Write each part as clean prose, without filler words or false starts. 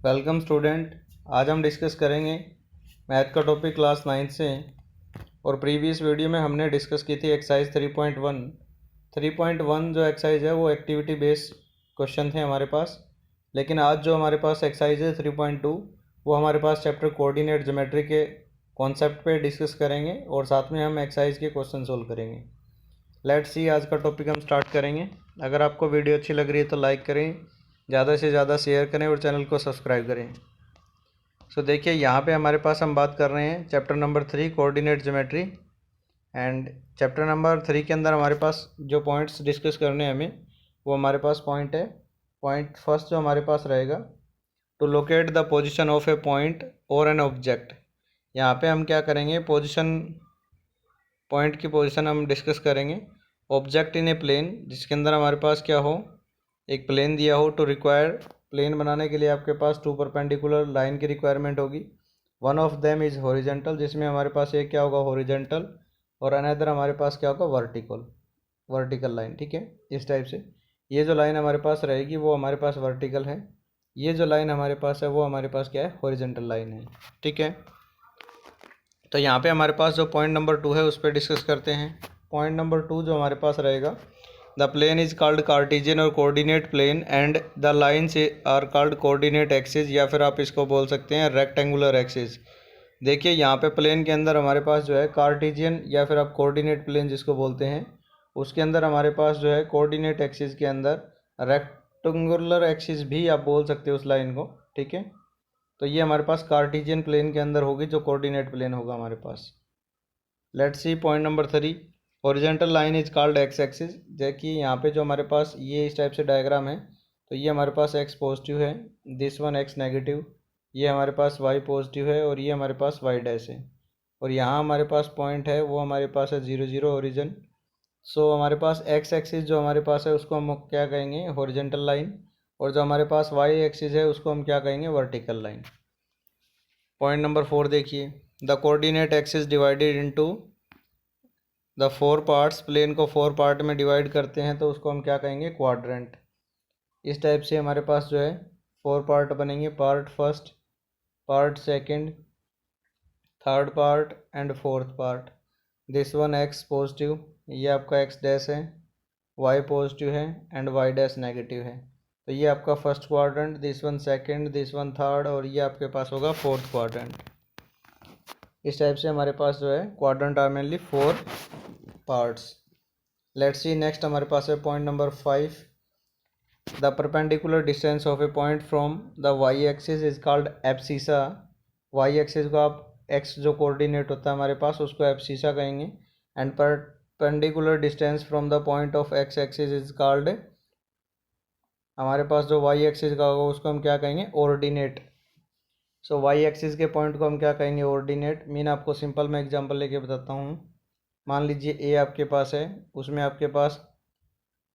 Welcome student. आज हम discuss करेंगे मैथ का टॉपिक क्लास 9 से। और प्रीवियस वीडियो में हमने डिस्कस की थी एक्सरसाइज 3.1। 3.1 जो एक्सरसाइज है वो एक्टिविटी बेस्ड क्वेश्चन थे हमारे पास। लेकिन आज जो हमारे पास एक्सरसाइज है 3.2 वो हमारे पास चैप्टर कोऑर्डिनेट ज्योमेट्री के कॉन्सेप्ट पे डिस्कस करेंगे और साथ में हम एक्सरसाइज के क्वेश्चन सोल्व करेंगे। लेट्स सी, आज का टॉपिक हम स्टार्ट करेंगे। अगर आपको वीडियो अच्छी लग रही है तो लाइक करें, ज़्यादा से ज़्यादा शेयर करें और चैनल को सब्सक्राइब करें। सो देखिए, यहाँ पे हमारे पास हम बात कर रहे हैं chapter number 3 coordinate geometry. And chapter number 3 के अंदर हमारे पास जो पॉइंट्स डिस्कस करने हैं हमें, वो हमारे पास पॉइंट है। पॉइंट फर्स्ट जो हमारे पास रहेगा, to locate the position of a point और एन ऑब्जेक्ट। यहाँ पे हम क्या करेंगे, पॉइंट की पोजीशन हम डिस्कस करेंगे। ऑब्जेक्ट इन ए प्लेन, जिसके अंदर हमारे पास क्या हो, एक प्लेन दिया हो। टू रिक्वायर, प्लेन बनाने के लिए आपके पास टू परपेंडिकुलर लाइन की रिक्वायरमेंट होगी। One of them is horizontal, जिसमें हमारे पास एक क्या होगा, हॉरिजेंटल, और अनदर हमारे पास क्या होगा, वर्टिकल लाइन। ठीक है, इस टाइप से ये जो लाइन हमारे पास रहेगी वो हमारे पास वर्टिकल है, ये जो लाइन हमारे पास है वो हमारे पास क्या है, हॉरिजेंटल लाइन है। ठीक है, तो यहाँ पे हमारे पास जो पॉइंट नंबर 2 है उस पर डिस्कस करते हैं। पॉइंट नंबर 2 जो हमारे पास रहेगा, the plane is called Cartesian और coordinate plane and the lines are called coordinate axis, या फिर आप इसको बोल सकते हैं रेक्टेंगुलर एक्सिस। देखिए, यहाँ पे प्लेन के अंदर हमारे पास जो है कार्टेशियन या फिर आप कोऑर्डिनेट प्लेन जिसको बोलते हैं, उसके अंदर हमारे पास जो है कोऑर्डिनेट एक्सिस के अंदर रेक्टेंगुलर एक्सिस भी आप बोल सकते हो उस लाइन को। ठीक है, तो ये हमारे पास कार्टेशियन प्लेन के अंदर होगी जो कोऑर्डिनेट प्लेन होगा हमारे पास। Let's see point number 3, horizontal line is called X axis. देखिए यहाँ पे जो हमारे पास ये इस टाइप से डायग्राम है, तो ये हमारे पास एक्स पॉजिटिव है, दिस वन एक्स नेगेटिव, ये हमारे पास वाई पॉजिटिव है और ये हमारे पास वाई डैश है। और यहाँ हमारे पास पॉइंट है वो हमारे पास है 0 0 ओरिजिन। सो हमारे पास एक्स एक्सिस जो हमारे पास है उसको हम क्या कहेंगे, हॉरिजॉन्टल लाइन, और जो हमारे पास वाई एक्सिस है उसको हम क्या कहेंगे, वर्टिकल लाइन। पॉइंट नंबर 4 देखिए, the coordinate axis divided into the 4 parts. Plane को 4 पार्ट में डिवाइड करते हैं तो उसको हम क्या कहेंगे, क्वाड्रेंट। इस टाइप से हमारे पास जो है 4 पार्ट बनेंगे, part first, part second, third part and fourth part. This one x positive, ये आपका एक्स डैश है, वाई पॉजिटिव है एंड वाई डैश नेगेटिव है। तो ये आपका first quadrant, this one second, this one third, और ये आपके पास होगा फोर्थ क्वाड्रेंट। इस टाइप से हमारे पास जो है quadrant are mainly 4 parts. Let's see next हमारे पास है point number 5, the perpendicular distance of a point from the Y axis is called abscissa. Y axis को आप एक्स जो कोऑर्डिनेट होता है हमारे पास उसको एब्सिसा कहेंगे, and perpendicular distance from the point of x axis is called, हमारे पास जो वाई एक्सिस का होगा उसको हम क्या कहेंगे, ऑर्डिनेट। सो वाई एक्सिस के पॉइंट को हम क्या कहेंगे, ऑर्डिनेट। मीन आपको सिंपल मैं एग्जांपल लेके बताता हूँ। मान लीजिए ए आपके पास है, उसमें आपके पास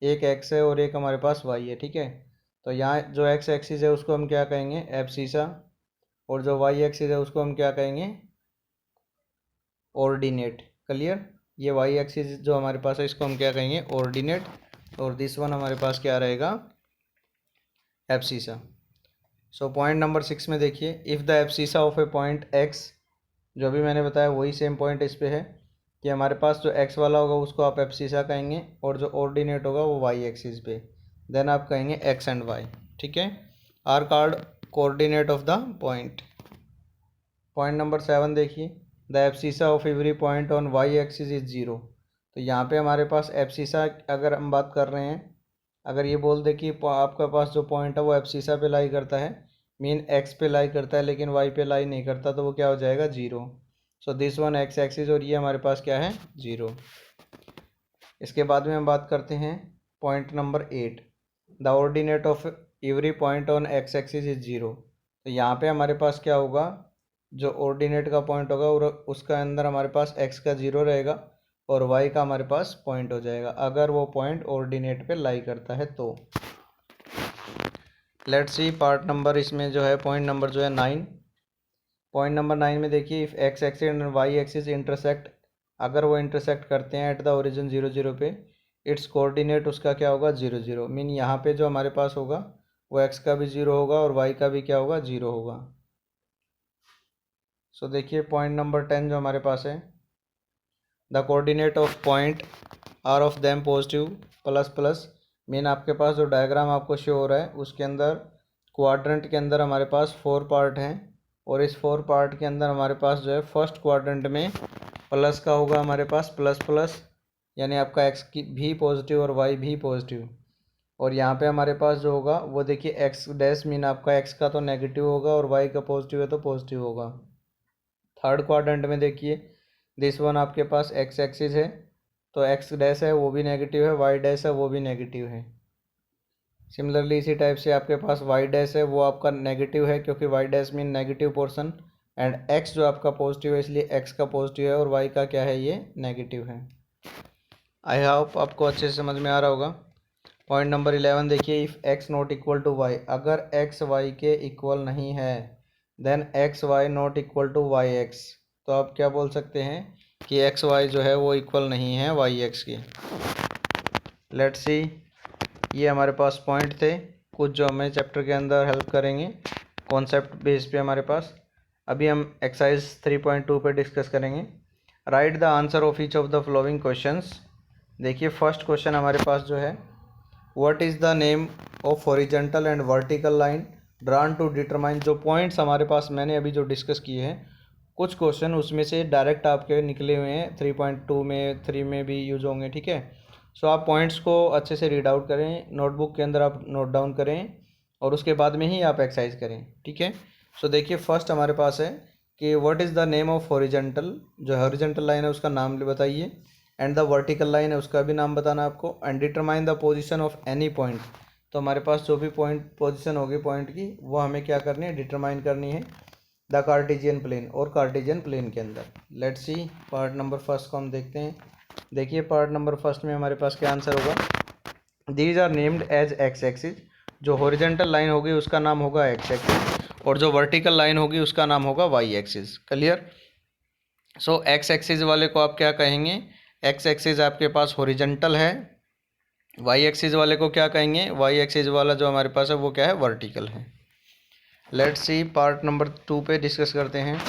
एक एक्स है और एक हमारे पास वाई है। ठीक है, तो यहाँ जो एक्स एक्सिस है उसको हम क्या कहेंगे, एब्सिसा, और जो वाई एक्सिस है उसको हम क्या कहेंगे, ऑर्डिनेट। क्लियर, ये वाई एक्सिस जो हमारे पास है इसको हम क्या कहेंगे, ऑर्डिनेट, और दिस वन हमारे पास क्या रहेगा, एब्सिसा। सो पॉइंट नंबर 6 में देखिए, if the abscissa of a point x, जो भी मैंने बताया वही सेम पॉइंट इस पे है कि हमारे पास जो एक्स वाला होगा उसको आप एब्सिसा कहेंगे और जो ऑर्डिनेट होगा वो वाई एक्सिस पे, देन आप कहेंगे एक्स एंड वाई। ठीक है, are called coordinate of the point. Point number 7 देखिए, the abscissa of every point on Y axis is 0। तो यहाँ पे हमारे पास एब्सिसा अगर हम बात कर रहे हैं, अगर ये बोल दे कि आपका पास जो पॉइंट है वो एब्सिसा पे लाई करता है, मीन एक्स पे लाई करता है लेकिन वाई पे लाई नहीं करता, तो वो क्या हो जाएगा, 0। So this one x axis, और ये हमारे पास क्या है, 0। इसके बाद में हम बात करते हैं point number 8, the ordinate of every point on x axis is 0। तो यहाँ पे हमारे पास क्या होगा, जो ऑर्डिनेट का पॉइंट होगा और उसका अंदर हमारे पास एक्स का 0 रहेगा और वाई का हमारे पास पॉइंट हो जाएगा, अगर वो पॉइंट ऑर्डिनेट पे लाई करता है तो। लेट्स सी पार्ट नंबर, इसमें जो है पॉइंट नंबर जो है 9। पॉइंट नंबर 9 में देखिए, if X axis and Y axis intersect, अगर वो इंटरसेक्ट करते हैं एट द ओरिजिन 0 0 पे, इट्स कोऑर्डिनेट उसका क्या होगा, 0 0। मीन यहाँ पे जो हमारे पास होगा वो एक्स का भी ज़ीरो होगा और वाई का भी क्या होगा, ज़ीरो होगा। सो देखिए पॉइंट नंबर 10 जो हमारे पास है, the coordinate of point are of them positive plus plus. Mean आपके पास जो डायग्राम आपको शो हो रहा है उसके अंदर क्वाड्रेंट के अंदर हमारे पास 4 पार्ट हैं, और इस 4 पार्ट के अंदर हमारे पास जो है फर्स्ट क्वाड्रेंट में प्लस का होगा हमारे पास प्लस प्लस, यानी आपका एक्स की भी पॉजिटिव और वाई भी पॉजिटिव। और यहाँ पे हमारे पास जो होगा वो देखिए एक्स डैश, मीन आपका एक्स का तो नेगेटिव होगा और वाई का पॉजिटिव है तो पॉजिटिव होगा। थर्ड क्वाड्रेंट में देखिए दिस वन आपके पास एक्स एक्सिस है, तो एक्स डैश है वो भी नेगेटिव है, वाई डैश है वो भी नेगेटिव है। सिमिलरली इसी टाइप से आपके पास वाई डैश है वो आपका नेगेटिव है, क्योंकि Y dash mean negative portion, and X जो आपका पॉजिटिव है इसलिए एक्स का पॉजिटिव है और वाई का क्या है, ये नेगेटिव है। आई होप आपको अच्छे से समझ में आ रहा होगा। पॉइंट नंबर 11 देखिए, if X not equal to Y, अगर एक्स वाई के इक्वल नहीं है, then X Y not equal to Y X. तो आप क्या बोल सकते हैं कि एक्स वाई जो है वो इक्वल नहीं है वाई एक्स की। लेट्स सी, ये हमारे पास पॉइंट थे कुछ जो हमें चैप्टर के अंदर हेल्प करेंगे कॉन्सेप्ट बेस पे हमारे पास। अभी हम एक्सरसाइज 3.2 पे डिस्कस करेंगे। Write the answer of each of the following questions. देखिए फर्स्ट क्वेश्चन हमारे पास जो है, what is the name of horizontal and vertical line drawn to determine. जो पॉइंट्स हमारे पास मैंने अभी जो डिस्कस किए हैं, कुछ क्वेश्चन उसमें से डायरेक्ट आपके निकले हुए हैं 3.2 में, 3 में भी यूज होंगे, ठीक है। सो आप पॉइंट्स को अच्छे से रीड आउट करें, नोटबुक के अंदर आप नोट डाउन करें और उसके बाद में ही आप एक्सरसाइज करें, ठीक है। सो देखिए फर्स्ट हमारे पास है कि what is the name of horizontal, जो हॉरिजॉन्टल लाइन है उसका नाम बताइए, एंड द वर्टिकल लाइन है उसका भी नाम बताना आपको, and determine the position of any point. तो हमारे पास जो भी पॉइंट पोजीशन होगी पॉइंट की वो हमें क्या करनी है, डिटरमाइन करनी है द कार्टेशियन प्लेन और कार्टेशियन प्लेन के अंदर। Let's see part number first को हम देखते हैं। देखिए पार्ट नंबर फर्स्ट में हमारे पास क्या आंसर होगा, these are named as X axis. जो हॉरिजॉन्टल लाइन होगी उसका नाम होगा एक्स एक्सिस और जो वर्टिकल लाइन होगी उसका नाम होगा वाई एक्सिस। क्लियर। सो एक्स एक्सिस वाले को आप क्या कहेंगे, एक्स एक्सिस आपके पास हॉरिजॉन्टल है। वाई एक्सिस वाले को क्या कहेंगे, वाई एक्सिस वाला जो हमारे पास है वो क्या है, वर्टिकल है। लेट्स सी पार्ट नंबर 2 पे डिस्कस करते हैं।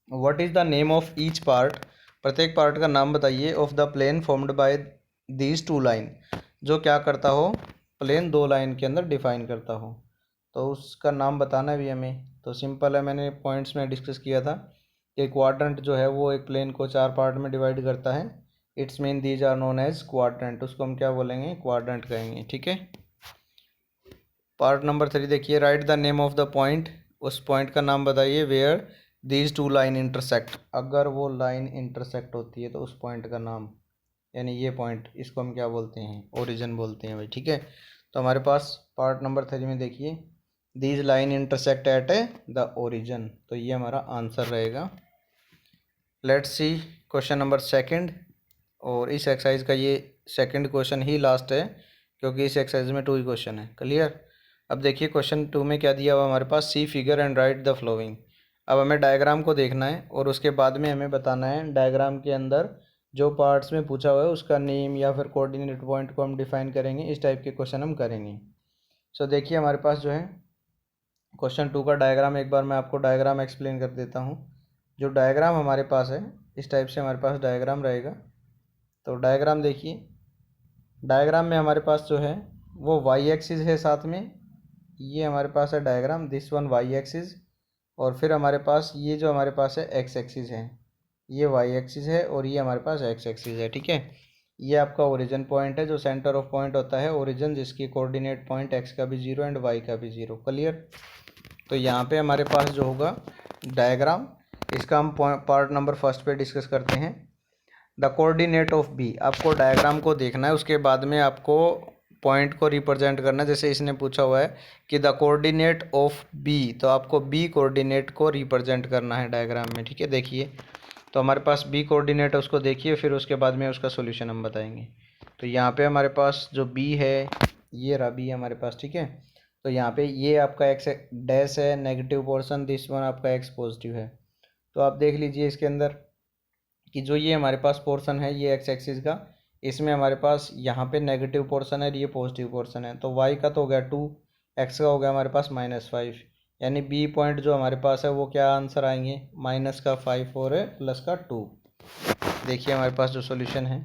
What is the name of each part, प्रत्येक पार्ट का नाम बताइए, of the plane formed by these two line, जो क्या करता हो, प्लेन दो लाइन के अंदर डिफाइन करता हो। तो उसका नाम बताना भी हमें, तो सिंपल है, मैंने पॉइंट्स में डिस्कस किया था कि क्वाड्रेंट जो है वो एक प्लेन को 4 पार्ट में डिवाइड करता है। It's mean these are known as quadrant, उसको हम क्या बोलेंगे, क्वाड्रेंट कहेंगे, ठीक है। पार्ट नंबर 3 देखिए, write the name of the point, उस पॉइंट का नाम बताइए where these two line intersect, अगर वो लाइन इंटरसेक्ट होती है तो उस पॉइंट का नाम, यानी ये पॉइंट, इसको हम क्या बोलते हैं, ओरिजिन बोलते हैं भाई, ठीक है। तो हमारे पास पार्ट नंबर 3 में देखिए, these line intersect at the origin, तो ये हमारा आंसर रहेगा। Let's see question number second, और इस एक्सरसाइज का ये सेकंड क्वेश्चन ही लास्ट है क्योंकि इस एक्सरसाइज में 2 ही क्वेश्चन है। क्लियर। अब देखिए क्वेश्चन 2 में क्या दिया हुआ हमारे पास, see figure and write the following. अब हमें डायग्राम को देखना है और उसके बाद में हमें बताना है डायग्राम के अंदर जो पार्ट्स में पूछा हुआ है उसका नेम या फिर कोऑर्डिनेट पॉइंट को हम डिफाइन करेंगे। इस टाइप के क्वेश्चन हम करेंगे। सो देखिए हमारे पास जो है क्वेश्चन 2 का डायग्राम, एक बार मैं आपको डायग्राम एक्सप्लेन कर देता हूँ। जो डायग्राम हमारे पास है इस टाइप से हमारे पास डायग्राम रहेगा। तो डायग्राम देखिए, डायग्राम में हमारे पास जो है वो वाई एक्सिस है, साथ में ये हमारे पास है diagram, this one Y axis, और फिर हमारे पास ये जो हमारे पास है एक्स एक्सिस है, ये वाई एक्सिस है, और ये हमारे पास एक्स एक्सिस है, ठीक है। ये आपका ओरिजिन पॉइंट है, जो सेंटर ऑफ पॉइंट होता है ओरिजिन, जिसकी कोऑर्डिनेट पॉइंट एक्स का भी 0 एंड वाई का भी 0। क्लियर। तो यहाँ पे हमारे पास जो होगा डायग्राम, इसका हम पार्ट नंबर फर्स्ट पे डिस्कस करते हैं। द कोऑर्डिनेट ऑफ बी, आपको डायग्राम को देखना है, उसके बाद में आपको पॉइंट को रिप्रेजेंट करना है। जैसे इसने पूछा हुआ है कि द कोऑर्डिनेट ऑफ बी, तो आपको बी कोऑर्डिनेट को रिप्रेजेंट करना है डायग्राम में, ठीक है। देखिए तो हमारे पास बी कोऑर्डिनेट है, उसको देखिए, फिर उसके बाद में उसका सॉल्यूशन हम बताएंगे। तो यहाँ पे हमारे पास जो बी है, ये रहा बी हमारे पास, ठीक है। तो यहाँ पे ये आपका एक्स डैश है, नेगेटिव पोर्शन, दिस वन आपका एक्स पॉजिटिव है। तो आप देख लीजिए इसके अंदर कि जो ये हमारे पास पोर्शन है ये एक्स एक्सिस का, इसमें हमारे पास यहाँ पे नेगेटिव पोर्शन है, ये पॉजिटिव पोर्शन है। तो वाई का तो हो गया 2, एक्स का हो गया हमारे पास -5, यानी बी पॉइंट जो हमारे पास है वो क्या आंसर आएंगे, -5 और +2। देखिए हमारे पास जो सॉल्यूशन है,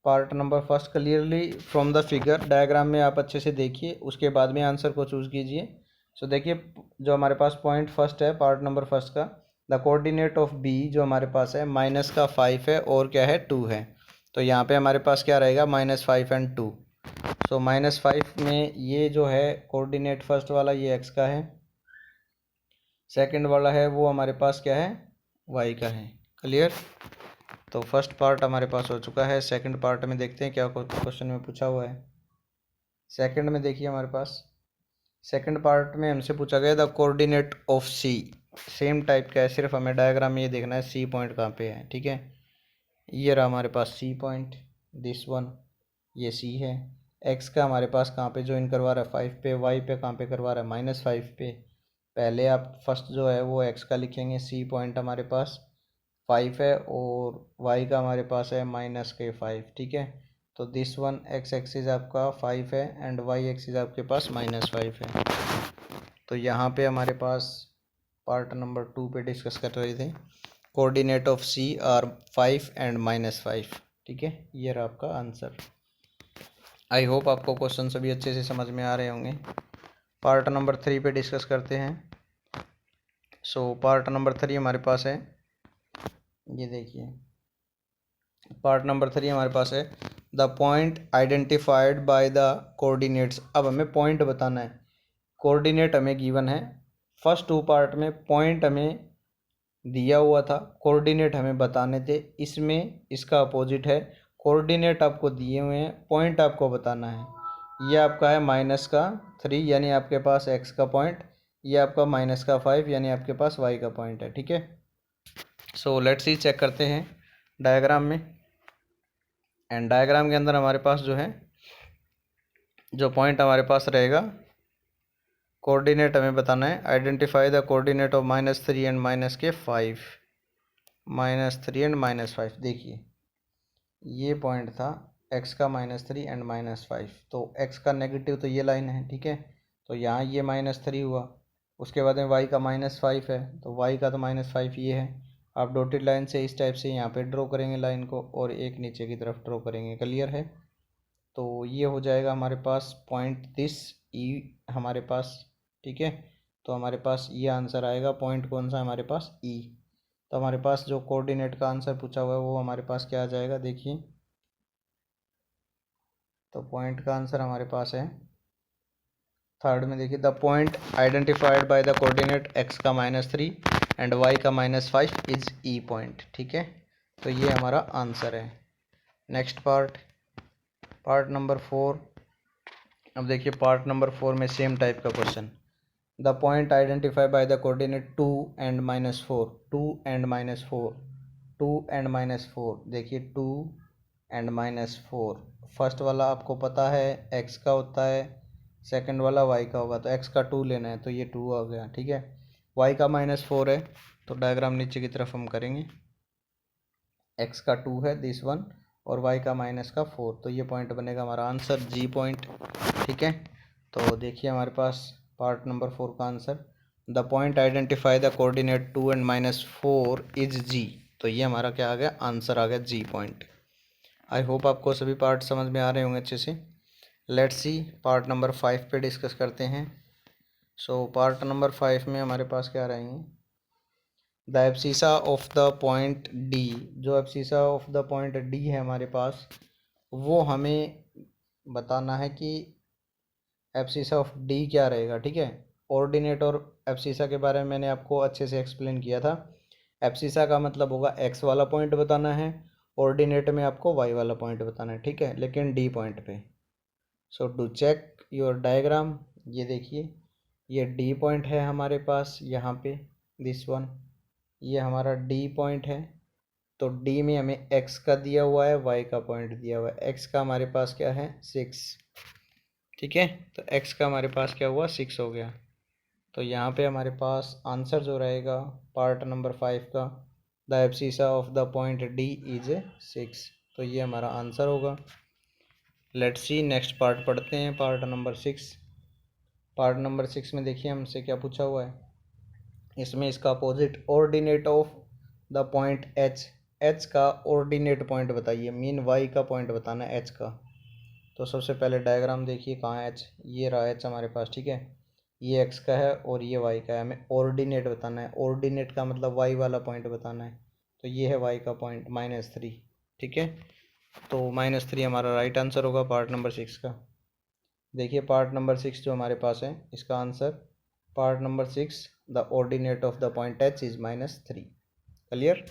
part number first clearly from the figure, diagram में आप अच्छे से देखिए, उसके बाद में आंसर को चूज़ कीजिए। सो देखिए जो हमारे पास पॉइंट फर्स्ट है, पार्ट नंबर फर्स्ट का, द कोऑर्डिनेट ऑफ बी जो हमारे पास है -5 है और क्या है 2 है, तो यहाँ पे हमारे पास क्या रहेगा -5 एंड 2। सो -5 में ये जो है कोऑर्डिनेट फर्स्ट वाला ये एक्स का है, सेकंड वाला है वो हमारे पास क्या है वाई का है। क्लियर। तो फर्स्ट पार्ट हमारे पास हो चुका है, सेकंड पार्ट में देखते हैं क्या क्वेश्चन में पूछा हुआ है। सेकंड में देखिए हमारे पास सेकंड पार्ट में हमसे पूछा गया the coordinate of C, same type का है, सिर्फ हमें डायग्राम में ये देखना है सी पॉइंट कहाँ पे है। ठीक है, ये रहा हमारे पास सी पॉइंट, दिस वन, ये सी है। एक्स का हमारे पास कहाँ पे ज्वाइन करवा रहा है 5 पे, वाई पे कहाँ पे करवा रहा है -5 पे। पहले आप फर्स्ट जो है वो एक्स का लिखेंगे, सी पॉइंट हमारे पास 5 है और वाई का हमारे पास है -5। ठीक है, तो दिस वन एक्स एक्सिस आपका 5 है एंड वाई एक्सिस आपके पास -5 है। तो यहाँ पे हमारे पास पार्ट नंबर 2 पे डिस्कस कर रहे थे, coordinate of C are 5 and -5। ठीक है, ये रहा आपका आंसर। आई होप आपको क्वेश्चन सभी अच्छे से समझ में आ रहे होंगे। पार्ट नंबर 3 पे डिस्कस करते हैं। सो पार्ट नंबर 3 हमारे पास है, ये देखिए पार्ट नंबर 3 हमारे पास है the point identified by the coordinates. अब हमें पॉइंट बताना है, कोऑर्डिनेट हमें गिवन है, फर्स्ट 2 पार्ट में पॉइंट हमें दिया हुआ था, कोऑर्डिनेट हमें बताने थे। इसमें इसका अपोजिट है, कोऑर्डिनेट आपको दिए हुए हैं, पॉइंट आपको बताना है। ये आपका है -3 यानी आपके पास एक्स का पॉइंट, ये आपका -5 यानी आपके पास वाई का पॉइंट है। ठीक है, सो लेट्स सी चेक करते हैं डायग्राम में। एंड डायग्राम के अंदर हमारे पास जो है जो पॉइंट हमारे पास रहेगा, कोऑर्डिनेट हमें बताना है, identify the coordinate of -3 and -5, -3 and -5। देखिए ये पॉइंट था x का -3 एंड -5, तो x का नेगेटिव तो ये लाइन है। ठीक है, तो यहाँ ये -3 हुआ, उसके बाद में y का -5 है, तो y का तो -5 ये है। आप डॉटेड लाइन से इस टाइप से यहाँ पे ड्रॉ करेंगे लाइन को और एक नीचे की तरफ ड्रॉ करेंगे। क्लियर है, तो ये हो जाएगा हमारे पास पॉइंट दिस ई हमारे पास। ठीक है, तो हमारे पास ये आंसर आएगा, पॉइंट कौन सा हमारे पास ई। तो हमारे पास जो कोऑर्डिनेट का आंसर पूछा हुआ है वो हमारे पास क्या आ जाएगा, देखिए तो पॉइंट का आंसर हमारे पास है थर्ड में। देखिए the point identified by the coordinate x का -3 एंड y का -5 इज ई पॉइंट। ठीक है, तो ये हमारा आंसर है। Next part number 4। अब देखिए पार्ट नंबर 4 में सेम टाइप का question, the point identify by the coordinate 2 and -4, 2 and -4, 2 and -4। देखिए 2 एंड -4, फर्स्ट वाला आपको पता है x का होता है, सेकंड वाला y का होगा, तो x का 2 लेना है, तो ये 2 आ गया। ठीक है, y का -4 है, तो डायग्राम नीचे की तरफ हम करेंगे, x का 2 है दिस वन और y का -4, तो ये पॉइंट बनेगा हमारा आंसर जी पॉइंट। ठीक है, तो देखिए हमारे पास पार्ट नंबर 4 का answer, the point identify the coordinate 2 and -4 is G, तो ये हमारा क्या आ गया, आंसर आ गया जी पॉइंट। आई होप आपको सभी पार्ट समझ में आ रहे होंगे अच्छे से। लेट्स सी पार्ट नंबर 5 पे डिस्कस करते हैं। सो पार्ट नंबर 5 में हमारे पास क्या रहेंगे, the abscissa of the point D. जो abscissa of the point D है हमारे पास, वो हमें बताना है कि एब्सिसा ऑफ डी क्या रहेगा। ठीक है, ऑर्डिनेट और एब्सिसा के बारे में मैंने आपको अच्छे से एक्सप्लेन किया था। एब्सिसा का मतलब होगा एक्स वाला पॉइंट बताना है, ऑर्डिनेट में आपको वाई वाला पॉइंट बताना है। ठीक है, लेकिन डी पॉइंट पे। सो टू चेक योर डायग्राम, ये देखिए ये डी पॉइंट है हमारे पास यहाँ पे, दिस वन, ये हमारा डी पॉइंट है। तो डी में हमें एक्स का दिया हुआ है, वाई का पॉइंट दिया हुआ है। एक्स का हमारे पास क्या है 6। ठीक है, तो एक्स का हमारे पास क्या हुआ 6 हो गया। तो यहाँ पे हमारे पास आंसर जो रहेगा पार्ट नंबर 5 का, the abscissa of the point D is 6, तो ये हमारा आंसर होगा। लेट्स सी नेक्स्ट पार्ट पढ़ते हैं, पार्ट नंबर 6। पार्ट नंबर 6 में देखिए हमसे क्या पूछा हुआ है, इसमें इसका opposite ordinate of the point H का ऑर्डिनेट पॉइंट बताइए, मीन वाई का पॉइंट बताना है एच का। तो सबसे पहले डायग्राम देखिए कहाँ है एच, ये रहा एच हमारे पास, ठीक है। ये एक्स का है और ये वाई का है, हमें ऑर्डिनेट बताना है, ऑर्डिनेट का मतलब वाई वाला पॉइंट बताना है। तो ये है वाई का पॉइंट -3, ठीक है। तो -3 हमारा राइट आंसर होगा पार्ट नंबर 6 का। देखिए पार्ट नंबर 6 जो हमारे पास है, इसका answer part number 6 the ordinate of the point H is -3। Clear,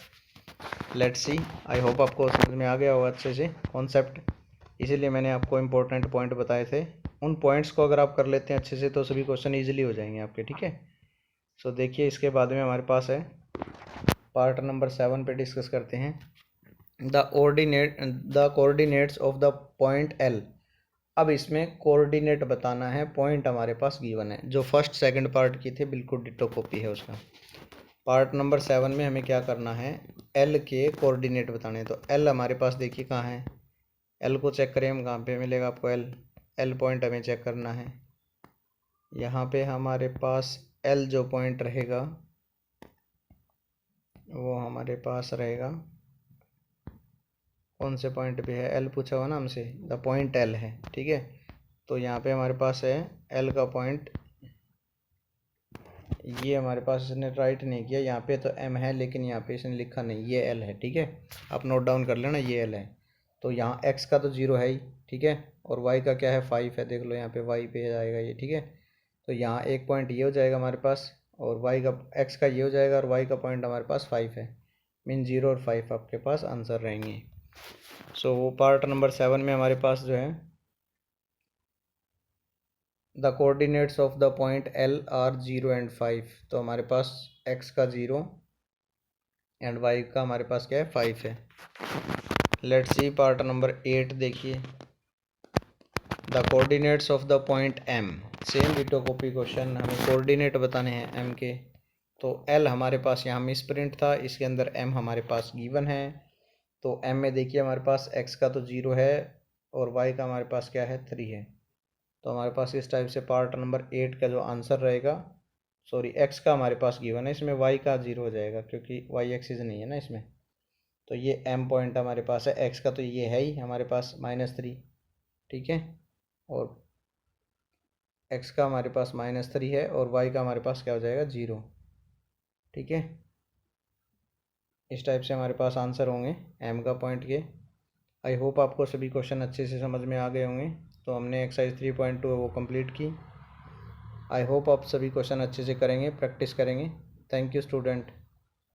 let's see. I hope आपको समझ में आ गया होगा अच्छे से कॉन्सेप्ट, इसीलिए मैंने आपको इम्पोर्टेंट पॉइंट बताए थे। उन पॉइंट्स को अगर आप कर लेते हैं अच्छे से तो सभी क्वेश्चन ईजिली हो जाएंगे आपके, ठीक है। सो देखिए इसके बाद में हमारे पास है पार्ट नंबर 7 पे डिस्कस करते हैं the coordinates of the point L. अब इसमें कोऑर्डिनेट बताना है, पॉइंट हमारे पास गिवन है, जो फर्स्ट सेकंड पार्ट की थे बिल्कुल डिटो कॉपी है उसका। पार्ट नंबर 7 में हमें क्या करना है, एल के कोऑर्डिनेट बताने हैं। तो एल हमारे पास देखिए कहाँ है, एल को चेक करें हम, कहाँ पे मिलेगा आपको एल पॉइंट हमें चेक करना है। यहाँ पे हमारे पास एल जो पॉइंट रहेगा वो हमारे पास रहेगा, कौन से पॉइंट पे है, एल पूछा हुआ ना हमसे, द पॉइंट एल है, ठीक है। तो यहाँ पे हमारे पास है एल का पॉइंट, ये हमारे पास इसने राइट नहीं किया, यहाँ पे तो एम है लेकिन यहाँ पे इसने लिखा नहीं, ये एल है, ठीक है। आप नोट डाउन कर लेना, ये एल है। तो यहाँ एक्स का तो 0 है ही, ठीक है, और वाई का क्या है 5 है, देख लो यहाँ पे वाई पे जाएगा ये, ठीक है। तो यहाँ एक पॉइंट ये हो जाएगा हमारे पास, और वाई का एक्स का ये हो जाएगा, और वाई का पॉइंट हमारे पास 5 है, मीन 0 और 5 आपके पास आंसर रहेंगे। सो वो पार्ट नंबर 7 में हमारे पास जो है the coordinates of the point L R 0 and 5। तो हमारे पास एक्स का 0 एंड वाई का हमारे पास क्या है 5 है। लेट्स सी पार्ट नंबर 8 देखिए the coordinates of the point M. Same ditto copy question, हमें कोऑर्डिनेट बताने हैं एम के। तो एल हमारे पास यहाँ मिस प्रिंट था, इसके अंदर एम हमारे पास गिवन है। तो एम में देखिए हमारे पास एक्स का तो 0 है और वाई का हमारे पास क्या है 3 है। तो हमारे पास इस टाइप से पार्ट नंबर 8 का जो आंसर रहेगा, सॉरी एक्स का हमारे पास गिवन है, इसमें वाई का 0 हो जाएगा क्योंकि वाई एक्सिस नहीं है ना इसमें। तो ये एम पॉइंट हमारे पास है, एक्स का तो ये है ही हमारे पास -3, ठीक है, और एक्स का हमारे पास -3 है और वाई का हमारे पास क्या हो जाएगा 0, ठीक है। इस टाइप से हमारे पास आंसर होंगे एम का पॉइंट के। आई होप आपको सभी क्वेश्चन अच्छे से समझ में आ गए होंगे। तो हमने एक्सरसाइज 3.2 वो कंप्लीट की। आई होप आप सभी क्वेश्चन अच्छे से करेंगे, प्रैक्टिस करेंगे। Thank you student.